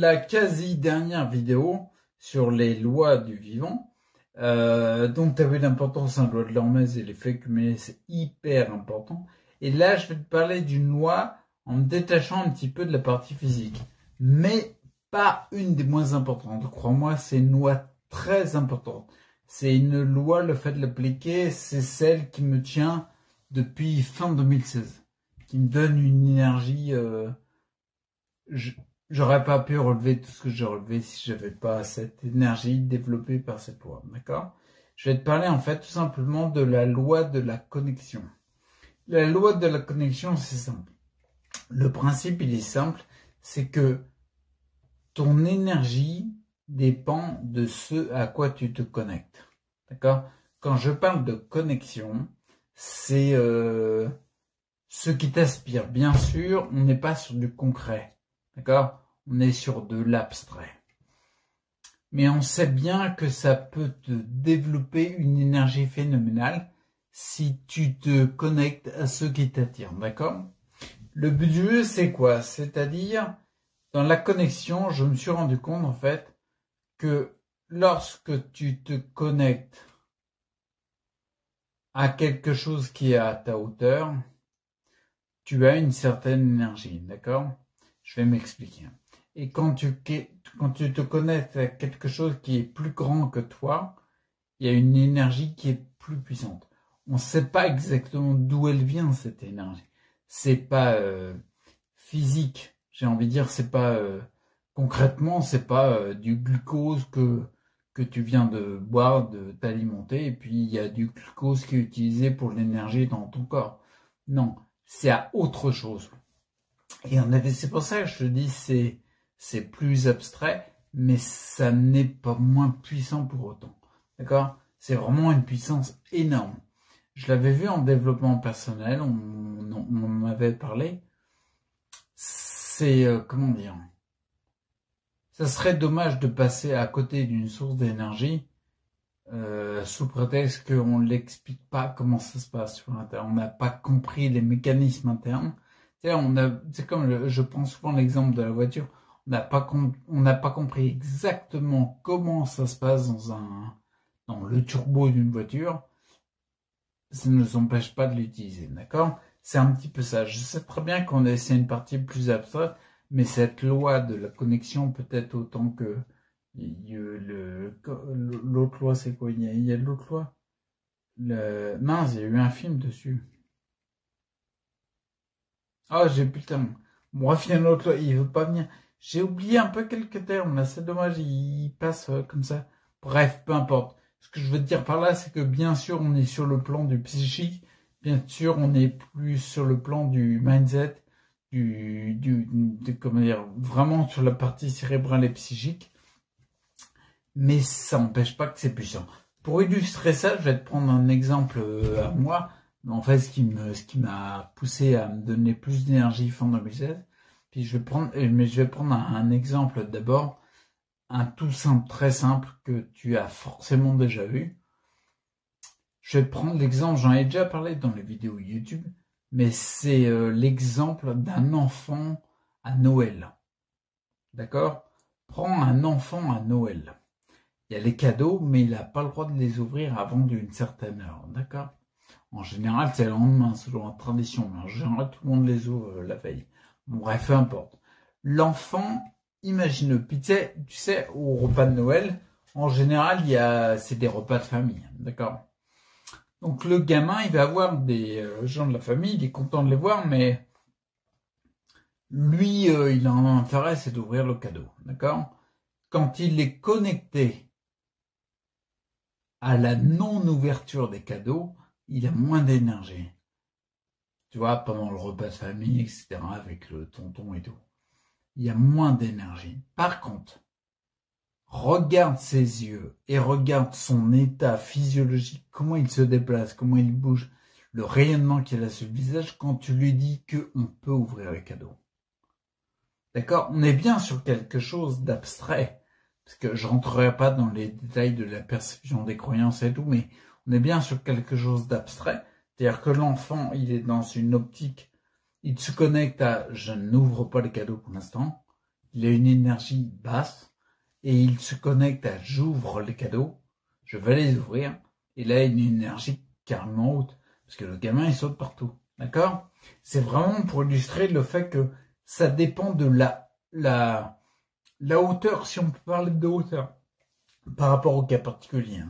la quasi dernière vidéo sur les lois du vivant. Donc tu as vu l'importance de la loi de l'Hormèse et l'effet cumulé, c'est hyper important. Et là, je vais te parler d'une loi en me détachant un petit peu de la partie physique. Mais pas une des moins importantes. Crois-moi, c'est une loi très importante. C'est une loi, le fait de l'appliquer, c'est celle qui me tient depuis fin 2016. Qui me donne une énergie... J'aurais pas pu relever tout ce que j'ai relevé si j'avais pas cette énergie développée par cette loi, d'accord? Je vais te parler en fait tout simplement de la loi de la connexion. La loi de la connexion, c'est simple. Le principe, il est simple, c'est que ton énergie dépend de ce à quoi tu te connectes, d'accord? Quand je parle de connexion, c'est ce qui t'aspire. Bien sûr, on n'est pas sur du concret. D'accord? On est sur de l'abstrait. Mais on sait bien que ça peut te développer une énergie phénoménale si tu te connectes à ce qui t'attire. D'accord? Le but du jeu, c'est quoi? C'est-à-dire, dans la connexion, je me suis rendu compte, en fait, que lorsque tu te connectes à quelque chose qui est à ta hauteur, tu as une certaine énergie. D'accord? Je vais m'expliquer. Et quand tu te connectes à quelque chose qui est plus grand que toi, il y a une énergie qui est plus puissante. On ne sait pas exactement d'où elle vient, cette énergie. C'est pas physique, j'ai envie de dire, c'est pas concrètement, c'est pas du glucose que tu viens de boire, de t'alimenter, et puis il y a du glucose qui est utilisé pour l'énergie dans ton corps. Non, c'est à autre chose. Et c'est pour ça que je te dis, c'est plus abstrait, mais ça n'est pas moins puissant pour autant. D'accord? C'est vraiment une puissance énorme. Je l'avais vu en développement personnel, on en avait parlé. C'est, comment dire? Ça serait dommage de passer à côté d'une source d'énergie sous prétexte qu'on ne l'explique pas comment ça se passe sur l'intérieur. On n'a pas compris les mécanismes internes. C'est comme je prends souvent l'exemple de la voiture. On n'a pas compris exactement comment ça se passe dans le turbo d'une voiture. Ça ne nous empêche pas de l'utiliser, d'accord? C'est un petit peu ça. Je sais très bien c'est une partie plus abstraite, mais cette loi de la connexion peut-être autant que l'autre loi, c'est quoi? Il y a l'autre loi. Mince, il y a eu un film dessus. Ah, j'ai plus le terme. Bref, il y a l'autre loi, il veut pas venir. J'ai oublié un peu quelques termes, là, c'est dommage, il passe comme ça. Bref, peu importe. Ce que je veux te dire par là, c'est que bien sûr, on est sur le plan du psychique. Bien sûr, on est plus sur le plan du mindset, comment dire, vraiment sur la partie cérébrale et psychique. Mais ça n'empêche pas que c'est puissant. Pour illustrer ça, je vais te prendre un exemple à moi. En fait, ce qui m'a poussé à me donner plus d'énergie fin 2016. Puis je vais prendre un exemple d'abord, un tout simple, très simple que tu as forcément déjà vu. Je vais prendre l'exemple, j'en ai déjà parlé dans les vidéos YouTube, mais c'est l'exemple d'un enfant à Noël. D'accord? Prends un enfant à Noël. Il y a les cadeaux, mais il n'a pas le droit de les ouvrir avant d'une certaine heure, d'accord? En général, c'est le lendemain, selon la tradition, mais en général, tout le monde les ouvre la veille. Bon, bref, peu importe. L'enfant, imagine-le, puis tu sais, au repas de Noël, en général, c'est des repas de famille, d'accord? Donc le gamin, il va avoir des gens de la famille, il est content de les voir, mais lui, il a un intérêt, c'est d'ouvrir le cadeau, d'accord? Quand il est connecté à la non-ouverture des cadeaux, il a moins d'énergie. Tu vois, pendant le repas de famille, etc., avec le tonton et tout. Il y a moins d'énergie. Par contre, regarde ses yeux et regarde son état physiologique, comment il se déplace, comment il bouge, le rayonnement qu'il a sur le visage quand tu lui dis qu'on peut ouvrir les cadeaux. D'accord? On est bien sur quelque chose d'abstrait. Parce que je rentrerai pas dans les détails de la perception des croyances et tout, mais on est bien sur quelque chose d'abstrait. C'est-à-dire que l'enfant, il est dans une optique, il se connecte à « je n'ouvre pas les cadeaux pour l'instant ». il a une énergie basse et il se connecte à j'ouvre les cadeaux, je vais les ouvrir, et là il a une énergie carrément haute, parce que le gamin il saute partout, d'accord? C'est vraiment pour illustrer le fait que ça dépend de la hauteur, si on peut parler de hauteur, par rapport au cas particulier.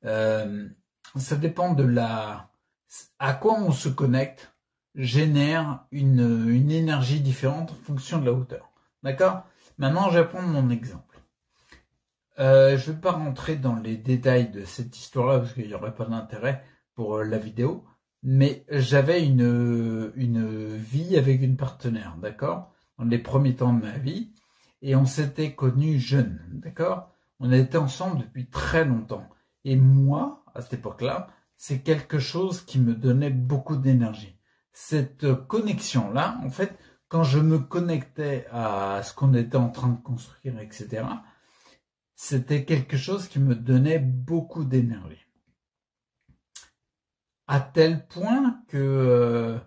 Ça dépend de à quoi on se connecte, génère une énergie différente en fonction de la hauteur. D'accord? Maintenant, je vais prendre mon exemple. Je vais pas rentrer dans les détails de cette histoire-là parce qu'il n'y aurait pas d'intérêt pour la vidéo, mais j'avais une vie avec une partenaire, d'accord? Dans les premiers temps de ma vie, et on s'était connus jeunes, d'accord? On était ensemble depuis très longtemps. Et moi, à cette époque-là, c'est quelque chose qui me donnait beaucoup d'énergie. Cette connexion-là, en fait, quand je me connectais à ce qu'on était en train de construire, etc., c'était quelque chose qui me donnait beaucoup d'énergie. À tel point que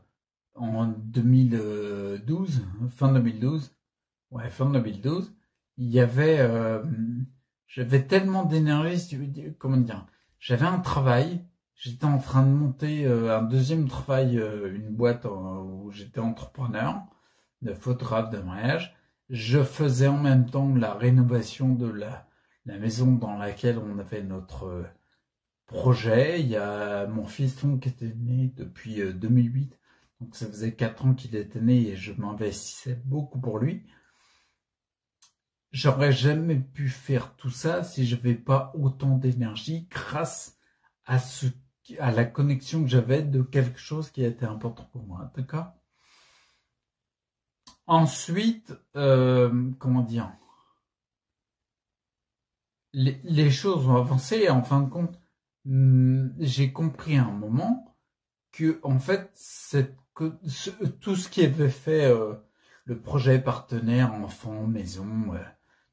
en 2012, fin 2012, il y avait, j'avais tellement d'énergie, comment dire, j'avais un travail, j'étais en train de monter un deuxième travail, une boîte où j'étais entrepreneur, de photographe de mariage. Je faisais en même temps la rénovation de la maison dans laquelle on avait notre projet. Il y a mon fiston qui était né depuis 2008, donc ça faisait 4 ans qu'il était né et je m'investissais beaucoup pour lui. J'aurais jamais pu faire tout ça si je n'avais pas autant d'énergie grâce à la connexion que j'avais de quelque chose qui était important pour moi, d'accord? Ensuite, comment dire, les choses ont avancé et en fin de compte, j'ai compris à un moment que en fait, tout ce qui avait fait le projet partenaire, enfant, maison,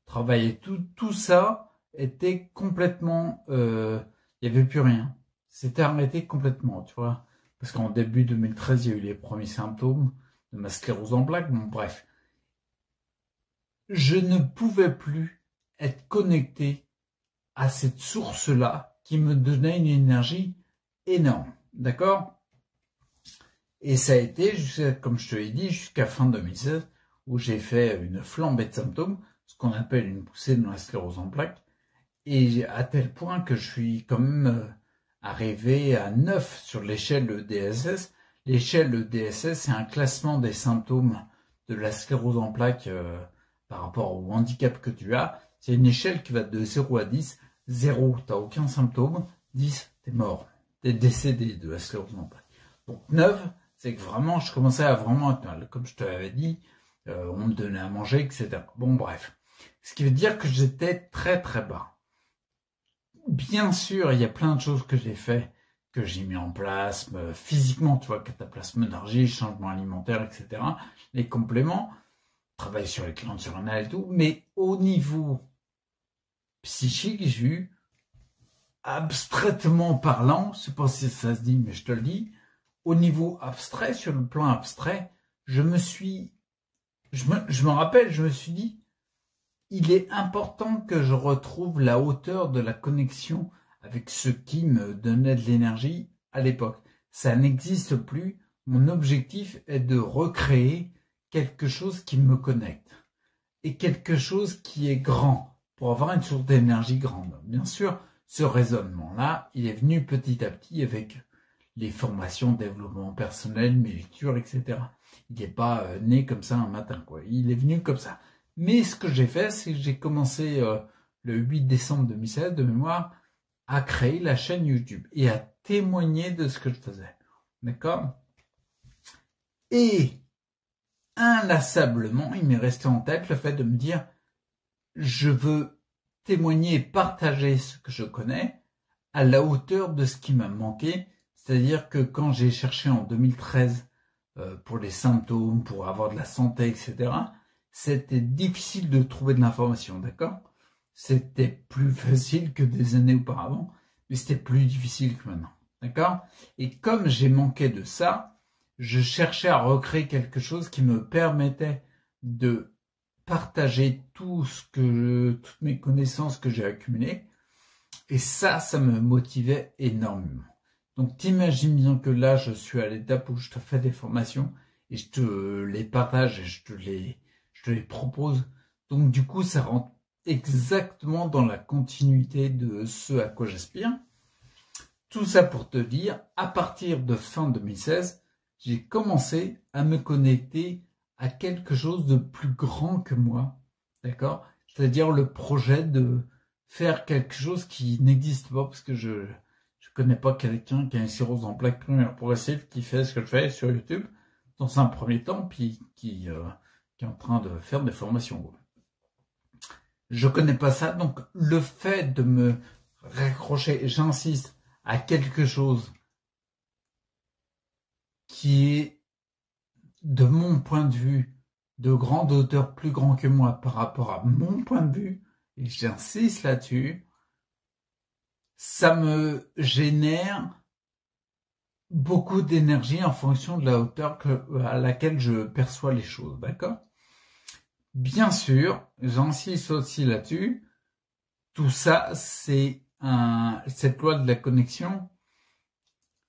travail, tout ça était complètement, il n'y avait plus rien. C'était arrêté complètement, tu vois. Parce qu'en début 2013, il y a eu les premiers symptômes de ma sclérose en plaques. Bon, bref. Je ne pouvais plus être connecté à cette source-là qui me donnait une énergie énorme. D'accord? Et ça a été, comme je te l'ai dit, jusqu'à fin 2016, où j'ai fait une flambée de symptômes, ce qu'on appelle une poussée de la sclérose en plaques, et à tel point que je suis quand même arrivé à 9 sur l'échelle EDSS. L'échelle EDSS, c'est un classement des symptômes de la sclérose en plaques par rapport au handicap que tu as. C'est une échelle qui va de 0 à 10. 0, t'as aucun symptôme. 10, t'es mort. T'es décédé de la sclérose en plaques. Donc 9, c'est que vraiment, je commençais à vraiment être mal. Comme je te l'avais dit, on me donnait à manger, etc. Bon, bref. Ce qui veut dire que j'étais très très bas. Bien sûr, il y a plein de choses que j'ai fait, que j'ai mis en place, physiquement, tu vois, cataplasme d'énergie, changement alimentaire, etc. Les compléments, travail sur les glandes surrénales et tout, mais au niveau psychique, j'ai eu, abstraitement parlant, je sais pas si ça se dit, mais je te le dis, au niveau abstrait, sur le plan abstrait, je me rappelle, je me suis dit, il est important que je retrouve la hauteur de la connexion avec ce qui me donnait de l'énergie à l'époque. Ça n'existe plus. Mon objectif est de recréer quelque chose qui me connecte et quelque chose qui est grand pour avoir une source d'énergie grande. Bien sûr, ce raisonnement-là, il est venu petit à petit avec les formations, développement personnel, mes lectures, etc. Il n'est pas né comme ça un matin, quoi. Il est venu comme ça. Mais ce que j'ai fait, c'est que j'ai commencé le 8 décembre 2016 de mémoire à créer la chaîne YouTube et à témoigner de ce que je faisais. D'accord? Et inlassablement, il m'est resté en tête le fait de me dire je veux témoigner et partager ce que je connais à la hauteur de ce qui m'a manqué. C'est-à-dire que quand j'ai cherché en 2013 pour les symptômes, pour avoir de la santé, etc., c'était difficile de trouver de l'information, d'accord? C'était plus facile que des années auparavant, mais c'était plus difficile que maintenant, d'accord? Et comme j'ai manqué de ça, je cherchais à recréer quelque chose qui me permettait de partager toutes mes connaissances que j'ai accumulées. Et ça me motivait énormément. Donc t'imagines bien que là, je suis à l'étape où je te fais des formations et je te les partage et je te les propose. Donc du coup, ça rentre exactement dans la continuité de ce à quoi j'aspire. Tout ça pour te dire, à partir de fin 2016, j'ai commencé à me connecter à quelque chose de plus grand que moi. D'accord? C'est-à-dire le projet de faire quelque chose qui n'existe pas, parce que je connais pas quelqu'un qui a une cirrhose en plaques primaires progressive qui fait ce que je fais sur YouTube dans un premier temps, puis qui est en train de faire des formations. Je connais pas ça, donc le fait de me raccrocher, j'insiste, à quelque chose qui est, de mon point de vue, de grande hauteur, plus grand que moi par rapport à mon point de vue, et j'insiste là-dessus, ça me génère beaucoup d'énergie en fonction de la hauteur à laquelle je perçois les choses, d'accord? Bien sûr, j'insiste aussi là-dessus, tout ça, cette loi de la connexion,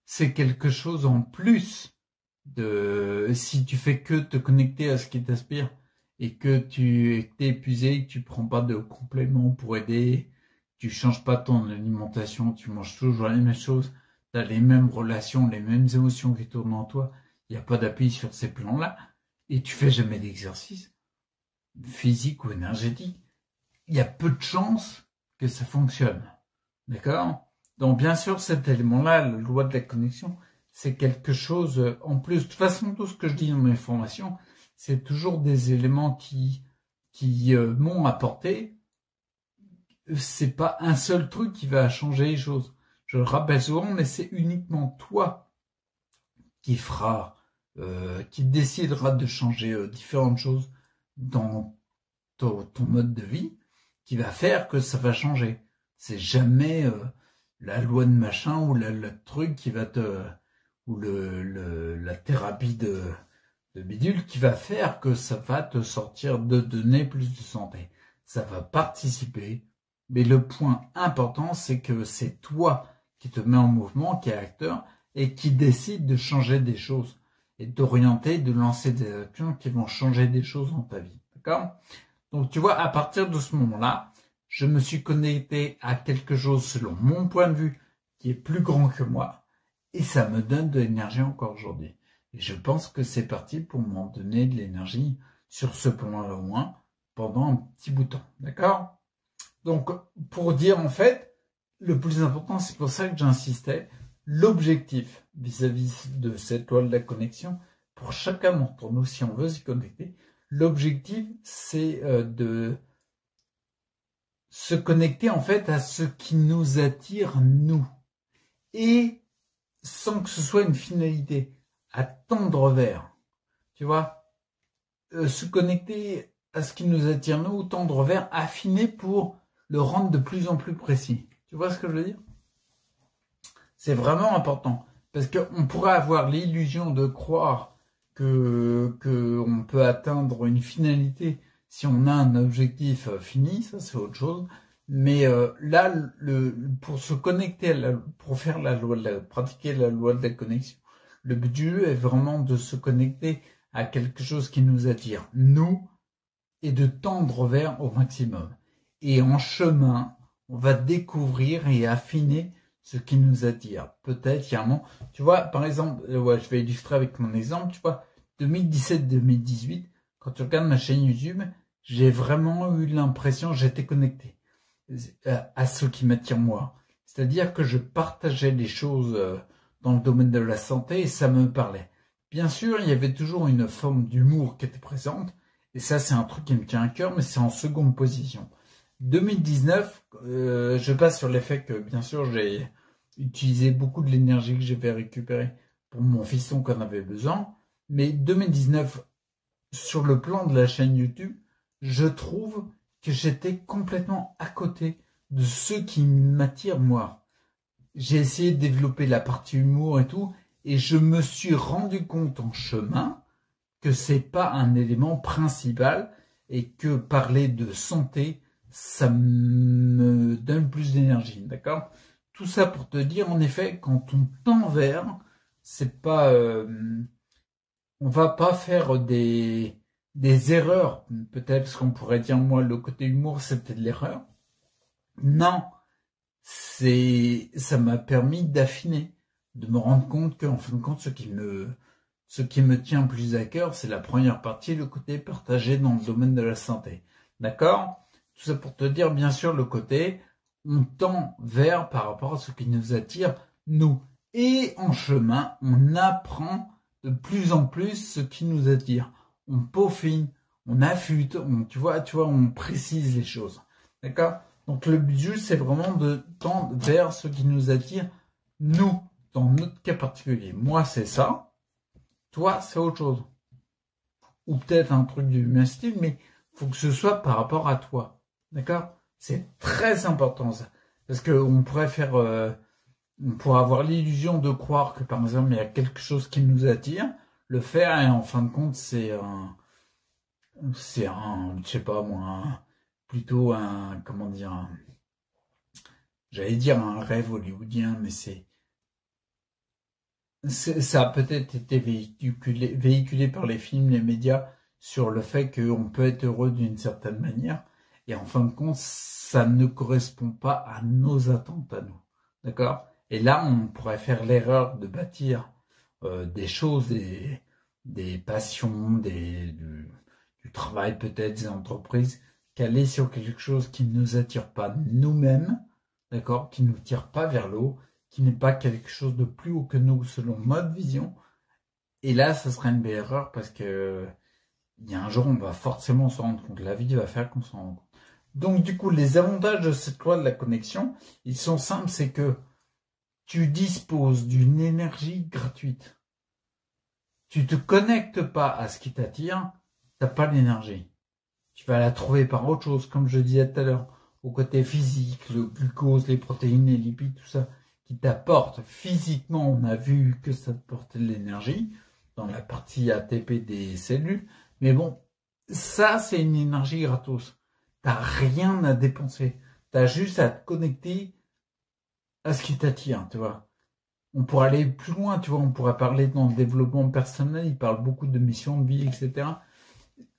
c'est quelque chose en plus de si tu fais que te connecter à ce qui t'inspire et que tu es épuisé, que tu prends pas de compléments pour aider, tu changes pas ton alimentation, tu manges toujours les mêmes choses, tu as les mêmes relations, les mêmes émotions qui tournent en toi, il n'y a pas d'appui sur ces plans-là, et tu fais jamais d'exercice physique ou énergétique, il y a peu de chances que ça fonctionne. D'accord? Donc bien sûr, cet élément-là, la loi de la connexion, c'est quelque chose en plus. De toute façon, tout ce que je dis dans mes formations, c'est toujours des éléments qui m'ont apporté. C'est pas un seul truc qui va changer les choses. Je le rappelle souvent, mais c'est uniquement toi qui qui décidera de changer différentes choses dans ton mode de vie, qui va faire que ça va changer. C'est jamais la loi de machin ou le truc qui va ou la thérapie de bidule qui va faire que ça va te sortir de donner plus de santé. Ça va participer, mais le point important, c'est que c'est toi qui te mets en mouvement, qui est acteur et qui décide de changer des choses et d'orienter, de lancer des actions qui vont changer des choses dans ta vie. D'accord? Donc tu vois, à partir de ce moment-là, je me suis connecté à quelque chose selon mon point de vue qui est plus grand que moi et ça me donne de l'énergie encore aujourd'hui. Et je pense que c'est parti pour m'en donner de l'énergie sur ce plan-là au moins pendant un petit bout de temps. D'accord? Donc pour dire en fait, le plus important, c'est pour ça que j'insistais, l'objectif vis-à-vis de cette loi de la connexion, pour chacun d'entre nous, si on veut s'y connecter, l'objectif, c'est de se connecter en fait à ce qui nous attire nous. Et sans que ce soit une finalité, à tendre vers. Tu vois, se connecter à ce qui nous attire nous, tendre vers, affiner pour le rendre de plus en plus précis. Tu vois ce que je veux dire? C'est vraiment important. Parce qu'on pourrait avoir l'illusion de croire que on peut atteindre une finalité si on a un objectif fini, ça c'est autre chose. Mais là, pour se connecter, pour faire pratiquer la loi de la connexion, le but du jeu est vraiment de se connecter à quelque chose qui nous attire, nous, et de tendre vers au maximum. Et en chemin, on va découvrir et affiner ce qui nous attire. Peut-être il y a un moment, tu vois, par exemple, ouais, je vais illustrer avec mon exemple, tu vois, 2017-2018, quand tu regardes ma chaîne YouTube, j'ai vraiment eu l'impression, j'étais connecté à ce qui m'attire moi. C'est-à-dire que je partageais des choses dans le domaine de la santé et ça me parlait. Bien sûr, il y avait toujours une forme d'humour qui était présente, et ça c'est un truc qui me tient à cœur, mais c'est en seconde position. 2019, je passe sur l'effet que, bien sûr, j'ai utilisé beaucoup de l'énergie que j'avais récupérée pour mon fiston qu'on avait besoin. Mais 2019, sur le plan de la chaîne YouTube, je trouve que j'étais complètement à côté de ce qui m'attire moi. J'ai essayé de développer la partie humour et tout, et je me suis rendu compte en chemin que c'est pas un élément principal et que parler de santé, ça me donne plus d'énergie, d'accord? Tout ça pour te dire, en effet, quand on tend vers, c'est pas, on va pas faire des erreurs. Peut-être parce qu'on pourrait dire, moi, le côté humour, c'était de l'erreur. Non, ça m'a permis d'affiner, de me rendre compte qu'en fin de compte, ce qui me tient plus à cœur, c'est la première partie, le côté partagé dans le domaine de la santé. D'accord? Tout ça pour te dire, bien sûr, le côté, on tend vers par rapport à ce qui nous attire, nous. Et en chemin, on apprend de plus en plus ce qui nous attire. On peaufine, on affûte, tu vois, on précise les choses. D'accord? Donc le but, c'est vraiment de tendre vers ce qui nous attire, nous, dans notre cas particulier. Moi, c'est ça. Toi, c'est autre chose. Ou peut-être un truc du même style, mais il faut que ce soit par rapport à toi. D'accord? C'est très important ça. Parce qu'on pourrait faire... on pourrait avoir l'illusion de croire que, par exemple, il y a quelque chose qui nous attire, le faire, et en fin de compte, c'est un... je sais pas moi, plutôt un... Comment dire... J'allais dire un rêve hollywoodien, mais ça a peut-être été véhiculé par les films, les médias, sur le fait qu'on peut être heureux d'une certaine manière. Et en fin de compte, ça ne correspond pas à nos attentes à nous. D'accord? Et là, on pourrait faire l'erreur de bâtir des choses, des passions, du travail peut-être, des entreprises, qu'aller sur quelque chose qui ne nous attire pas nous-mêmes, d'accord? Qui ne nous tire pas vers le haut, qui n'est pas quelque chose de plus haut que nous selon notre vision. Et là, ça serait une belle erreur parce que il y a un jour, on va forcément s'en rendre compte. La vie va faire qu'on s'en rende compte. Donc, du coup, les avantages de cette loi de la connexion, ils sont simples, c'est que tu disposes d'une énergie gratuite. Tu te connectes pas à ce qui t'attire, t'as pas l'énergie. Tu vas la trouver par autre chose, comme je disais tout à l'heure, au côté physique, le glucose, les protéines, les lipides, tout ça, qui t'apporte physiquement, on a vu que ça te portait de l'énergie, dans la partie ATP des cellules, mais bon, ça c'est une énergie gratos. T'as rien à dépenser. T'as juste à te connecter à ce qui t'attire, tu vois. On pourrait aller plus loin, tu vois, on pourrait parler dans le développement personnel, il parle beaucoup de mission de vie, etc.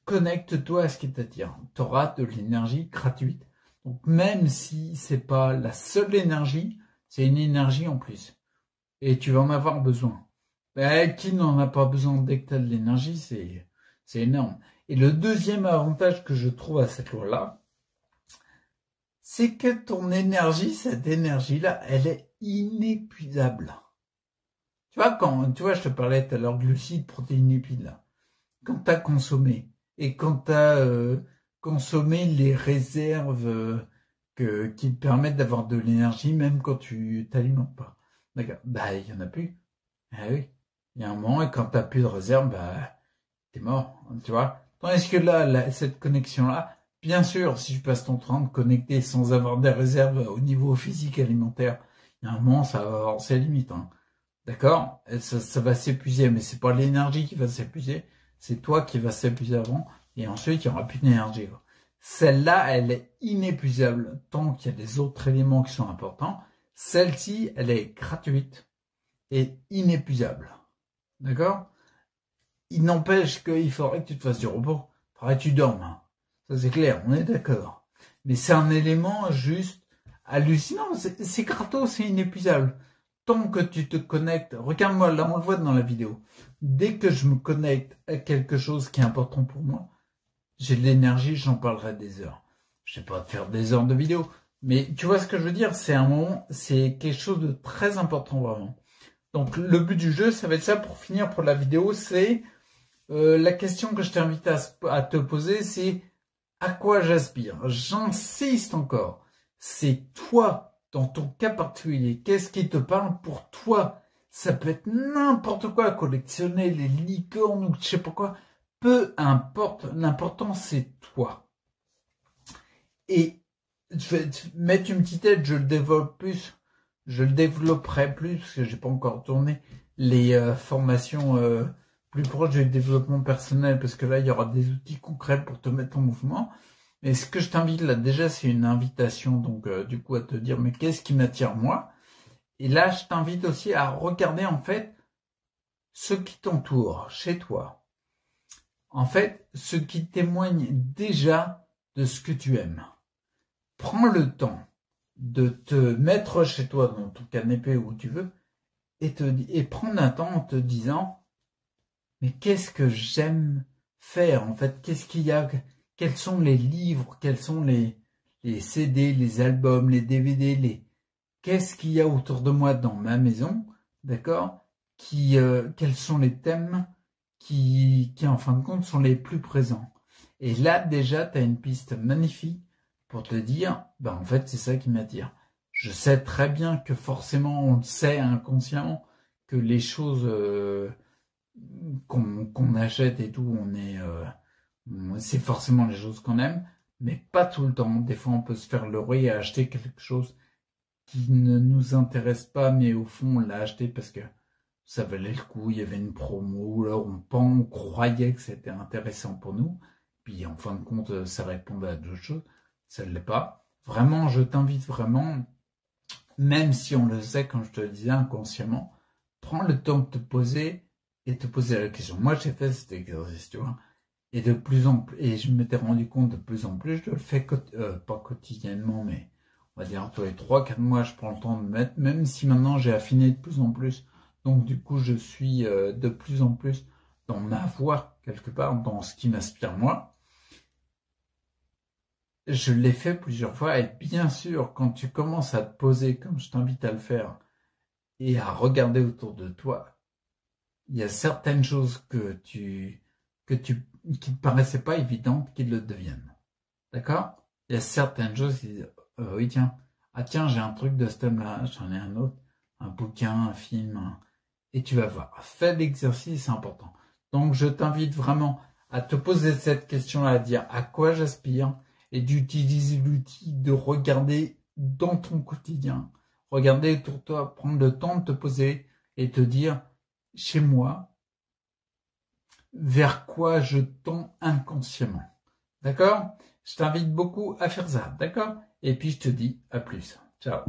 Connecte-toi à ce qui t'attire. Tu auras de l'énergie gratuite. Donc même si c'est pas la seule énergie, c'est une énergie en plus. Et tu vas en avoir besoin. Ben, qui n'en a pas besoin dès que tu as de l'énergie, c'est énorme. Et le deuxième avantage que je trouve à cette loi-là, c'est que ton énergie, cette énergie-là, elle est inépuisable. Tu vois, je te parlais tout à l'heure glucides, protéines, lipides, là. Quand tu as consommé, et quand tu as consommé les réserves qui te permettent d'avoir de l'énergie, même quand tu t'alimentes pas. D'accord. Bah, il y en a plus. Ah oui. Il y a un moment, et quand tu n'as plus de réserve, bah, t'es mort. Tu vois. Tandis que là, cette connexion-là, bien sûr, si tu passes ton temps de connecter sans avoir des réserves au niveau physique alimentaire, il y a un moment, ça va avoir ses limites. Hein. D'accord? Ça va s'épuiser, mais c'est pas l'énergie qui va s'épuiser, c'est toi qui vas s'épuiser avant, et ensuite il n'y aura plus d'énergie. Celle-là, elle est inépuisable tant qu'il y a des autres éléments qui sont importants. Celle-ci, elle est gratuite et inépuisable. D'accord? Il n'empêche qu'il faudrait que tu te fasses du repos. Il faudrait que tu dormes. Hein. Ça c'est clair, on est d'accord. Mais c'est un élément juste hallucinant. C'est gratos, c'est inépuisable. Tant que tu te connectes, regarde-moi, là on le voit dans la vidéo, dès que je me connecte à quelque chose qui est important pour moi, j'ai de l'énergie, j'en parlerai des heures. Je ne vais pas te faire des heures de vidéo, mais tu vois ce que je veux dire, c'est un moment, c'est quelque chose de très important vraiment. Donc le but du jeu, ça va être ça pour finir pour la vidéo, c'est la question que je t'invite à te poser, c'est à quoi j'aspire? J'insiste encore, c'est toi. Dans ton cas particulier, qu'est-ce qui te parle pour toi? Ça peut être n'importe quoi, collectionner les licornes ou je sais pas quoi. Peu importe, l'important c'est toi. Et je vais te mettre une petite aide, je le développe plus, je le développerai plus parce que j'ai pas encore tourné les formations plus proche du développement personnel, parce que là, il y aura des outils concrets pour te mettre en mouvement. Et ce que je t'invite là, déjà, c'est une invitation, donc du coup, à te dire, mais qu'est-ce qui m'attire moi? Et là, je t'invite aussi à regarder en fait ce qui t'entoure chez toi. En fait, ce qui témoigne déjà de ce que tu aimes. Prends le temps de te mettre chez toi dans ton canapé où tu veux et prendre un temps en te disant mais qu'est-ce que j'aime faire en fait? Qu'est-ce qu'il y a? Quels sont les livres? Quels sont les CD, les albums, les DVD, qu'est-ce qu'il y a autour de moi dans ma maison? D'accord? Quels sont les thèmes qui en fin de compte sont les plus présents? Et là déjà tu as une piste magnifique pour te dire en fait c'est ça qui m'attire. Je sais très bien que forcément on le sait inconsciemment que les choses qu'on achète et tout, c'est forcément les choses qu'on aime, mais pas tout le temps. Des fois, on peut se faire leurrer et acheter quelque chose qui ne nous intéresse pas, mais au fond, on l'a acheté parce que ça valait le coup, il y avait une promo, là, on croyait que c'était intéressant pour nous, puis en fin de compte, ça répondait à d'autres choses, ça ne l'est pas. Vraiment, je t'invite vraiment, même si on le sait, comme je te le disais inconsciemment, prends le temps de te poser et te poser la question. Moi, j'ai fait cet exercice, tu vois, et de plus en plus, et je m'étais rendu compte de plus en plus, je le fais pas quotidiennement, mais on va dire tous les 3-4 mois, je prends le temps de me mettre, même si maintenant j'ai affiné de plus en plus. Donc du coup, je suis de plus en plus dans ma voie, quelque part, dans ce qui m'inspire moi. Je l'ai fait plusieurs fois, et bien sûr, quand tu commences à te poser, comme je t'invite à le faire, et à regarder autour de toi, il y a certaines choses qui ne paraissaient pas évidentes qui le deviennent. D'accord? Il y a certaines choses qui disent, oui tiens, ah tiens, j'ai un truc de ce thème-là, j'en ai un autre, un bouquin, un film, et tu vas voir. Fais l'exercice, c'est important. Donc je t'invite vraiment à te poser cette question-là, à dire à quoi j'aspire, et d'utiliser l'outil de regarder dans ton quotidien. Regarder autour de toi, prendre le temps de te poser et te dire, chez moi, vers quoi je tends inconsciemment. D'accord? Je t'invite beaucoup à faire ça, d'accord? Et puis je te dis à plus. Ciao.